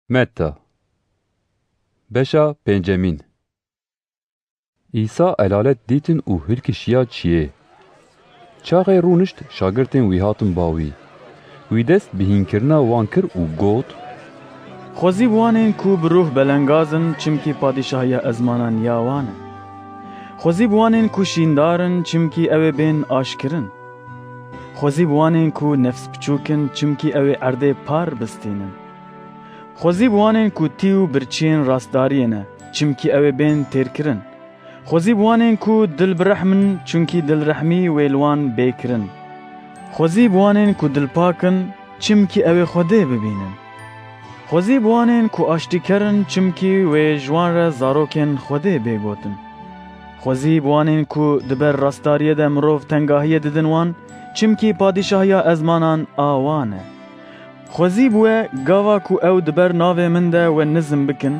Metta Beşa Pencemin İsa elalet dîtin û hilkişiya çiyê. Çaxê rûnişt şagirtên wî hatin bawî. Wî dest bi hînkirina wan kir û got: Xwezî bi wanên ku bi ruh belengazin çimkî padîşahiya ezmanan ya wan e. Xwezî bi wanên ku şîndar in çimkî ew ê bên aşkirin. Xwezî bi wanên ku nefs biçûk in çimkî ew ê erdê par bistînin. Xwezî bi wanên ku tî û birçiyên rastdariyê ne çimkî ew ê bên têrkirin. Xwezî bi wanên ku dil bi rehm in çunkî dilrehmî wê li wan bêkirin. Xwezî bi wanên ku dilpak in çimkî ew ê Xwedê bibînin. Xwezî bi wanên ku aştîker in çimkî wê ji wan re zarokên Xwedê bêgotin. Xwezî bi wanên ku di ber rastdariyê de mirov tengahiyê didin wan çimkî padîşahiya ezmanan a wan e. Xwezî bi we gava ku ew di ber navê min de we nizm bikin,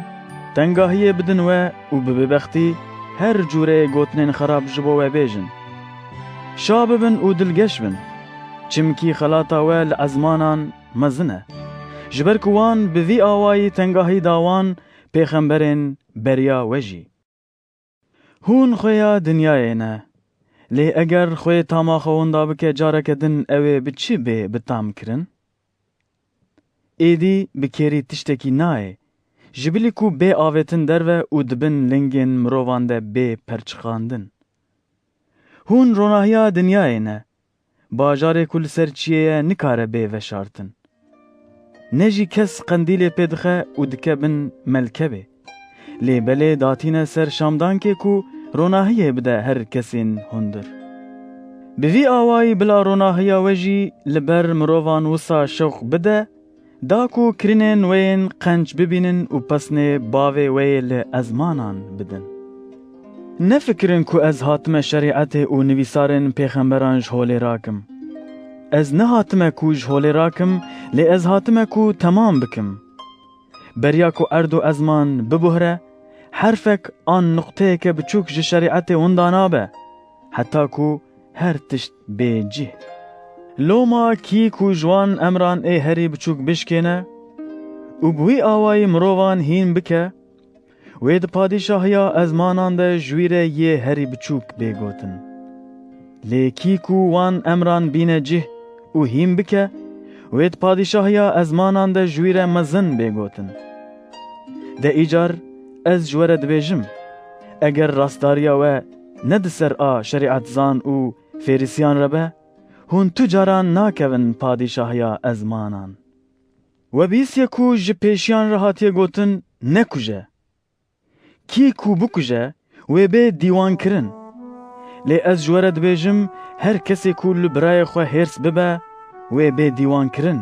tengahiyê bidin we û bi bêbextî her cûreyê gotinên xerab ji bo we bêjin. Şa bibin û dilgeş bin, çimkî xelata we li ezmanan mezin e. Ji ber ku wan bi vî awayî tengahî da wan pêxemberên beriya we jî. Hûn xweya dinyayê ne, lê eger xwê tama xwe winda bike careke din ew ê bi çi bê bi tam kirin? Êdî bi kêrî tiştekî nayê, ji bilî ku bê avêtin derve û dibin lingên mirovan de bê perçixandin. Hûn ronahiya dinyayê ne, bajarê ku li ser çiyê ye nikare bê veşartin. Ne jî kes qendîlê pê dixe û dike bin melkebê. Lê belê datîne ser şamdankê ku ronahiyê bide her kesên hundir. Bi vî awayî bila ronahiya we jî li ber mirovan wisa şewq bide, da ku kirinên wê yên qenc bibînin û pesnê bavê wê yê li ezmanan bidin. Nefikirin ku ez hatime şerîetê û nivîsarên pêxemberan ji holê rakim. Ez nehatime ku ji holê rakim, lê ez hatime ku temam bikim. Beriya ku erd û ezman bibuhre, herfek an nuqteyeke biçûk ji şerîetê winda nabe, heta ku her tişt bêcih. Loma kî ku ji wan emran ê herî biçûk bişkêne û bi wî awayî mirovan hîn bike, wê di padîşahiya ezmanan de ji wî re yê herî biçûk bêgotin. Lê kî ku wan emran bîne cih û hîn bike, wê di padîşahiya ezmanan de ji wî re mezin bêgotin. De îcar ez ji we re dibêjim, eger rastdariya we ne di ser a şerîetzan û fêrîsiyan re be, hûn tu caran nakevin padîşahiya ezmanan. We bîstiye ku ji pêşiyan re hatiye gotin nekuje. Kî ku bikuje wê bê dîwankirin. Lê ez ji we re dibêjim her kesê ku li birayê xwe hêrs bibe wê bê dîwankirin.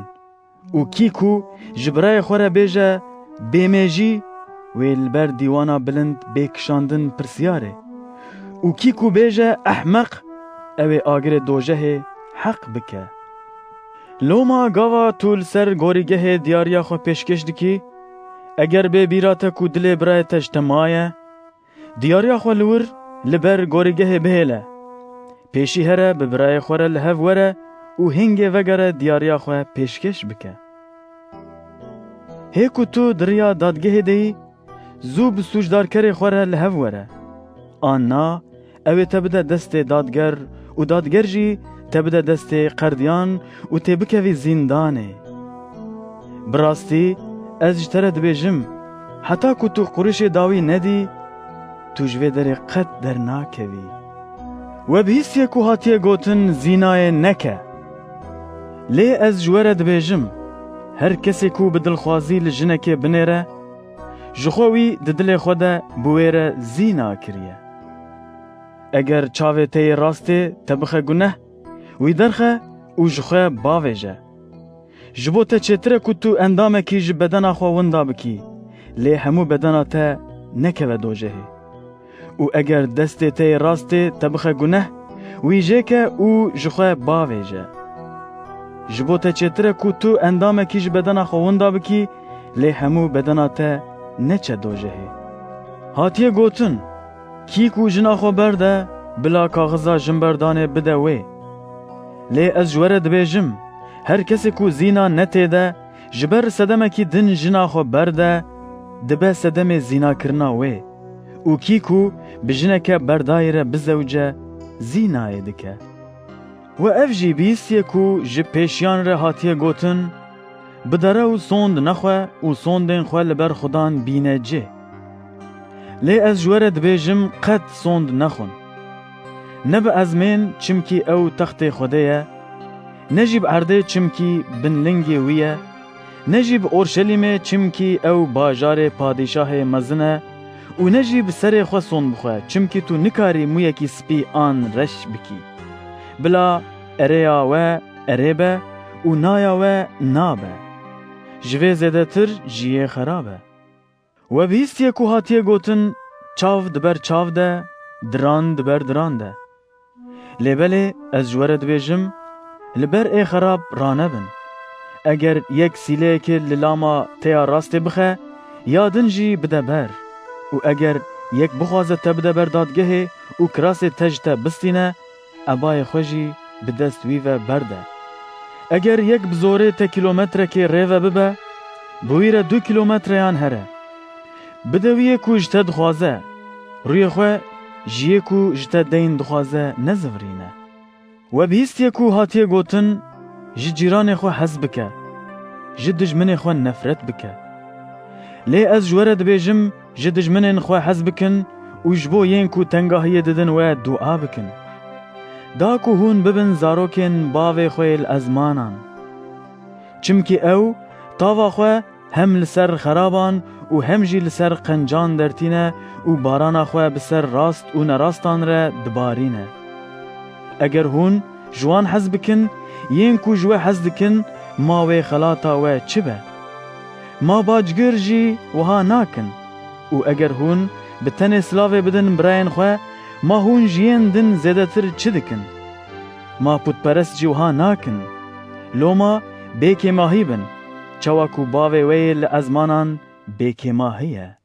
û kî ku ji birayê xwe re bêje bêmêjî wê li ber dîwana bilind bêkişandin pirsyarê. û kî ku bêje ehmeq ew ê agirê dojehê heq bike. Loma gava tu li ser gorîgehê diyariya xwe pêşkêş dikî, eger bê bîra te ku dilê birayê te ji te maye, diyariya xwe li wir li ber gorîgehê bihêle. Pêşî here bi birayê xwe re li hev were û hingê vegere diyariya xwe pêşkêş bike. Hê ku tu di riya dadgehê de yî, zû bi sûcdarkerê xwe re li hev were. An na ew ê te bide destê dadger û dadger jî te bide destê qerdiyan û tê bikevî zîndanê. Bi rastî ez ji te re dibêjim, heta ku tu qurîşê dawî nedî, tu ji vê derê qet dernakevî. We bihîstiye ku hatiye gotin zînayê neke. Lê ez ji we re dibêjim, her kesê ku bi dilxwazî li jinekê binêre, ji xwe wî di dilê xwe de bi wê re zîna kiriye. Eger çavê te yê rastê te bixe guneh, wî derxe û ji xwe bavêje. Ji bo te çêtir e ku tu endamekî ji bedena xwe winda bikî, lê hemû bedena te nekeve dojehê. û eger destê te yê rastê te bixe guneh, wî jêke û ji xwe bavêje. Ji bo te çêtir e ku tu endamekî ji bedena xwe winda bikî, lê hemû bedena te neçe dojehê. Hatiye gotin, kî ku jina xwe berde, bila kaxiza jimberdanê bide wê. Lê ez ji we re dibêjim, her kesê ku zîna netê de, جبر سدمکی دن جنا خو برده دبه سدم زیناکرنا وی او کی کو بجنکه بردایره بزوجه زینای دکه و اف جی بیستیه کو جی پیشیان ره هاتیه گوتن بدره و سوند نخوه و سوندین خواه لبر خودان بینه جه لی از جوره دبیجم قد سوند نخون نب ازمین چمکی او تخت خوده نجیب عرده چمکی بن لنگی ویه نجیب اورشلیم چمکی او باجار پادشاه مزنه و نجیب سر خو سون بخواه چمکی تو نکاری مویه کی سپی آن رش بکی بلا اریا و اریبه و نایا و نابه جوه زده تر جیه خرابه و بیستیه که هاتیه گوتن چاو دبر چاو ده دران دبر دران ده لیبله از جوره دبیجم لبر ای خراب رانه بن اگر یک سیله که للاما تیا راست بخه یادن جی بده بر و اگر یک بخوازه تبده بر دادگه و کراس تجته بستینه ابای خوشی بدست ویوه برده اگر یک بزوره تا کیلومتر که ریوه ببه بویره 2 کیلومتر یان هره بدویه کو جته دخوازه روی خواه جیه کو جته دین دخوازه نزورینه و بیستیه کو هاتیه گوتن جی جیران خو حز بکه جی دجمن خو نفرت بکه لی از جوره دبیجم جی دجمن خو حز بکن و جبو ین کو تنگاهیه ددن و دعا بکن دا کو هون ببن زاروکن باوی خویل ازمانان چمکی او تاوا خو هم لسر خرابان و هم جی لسر قنجان درتینه و باران خو بسر راست و نراستان را دبارینه اگر هون جوان حز بکن ین کو جوه حز دکن ما وی خلاطا و چه به ما باجگر جی وها ناکن و اگر هون بتن سلاوه بدن براین خواه ما هون جین دن زیده تر چه دکن ما پودپرست جی وها ناکن لوما بیکی ماهی بن چواکو باوه وی لازمانان بیکی ماهیه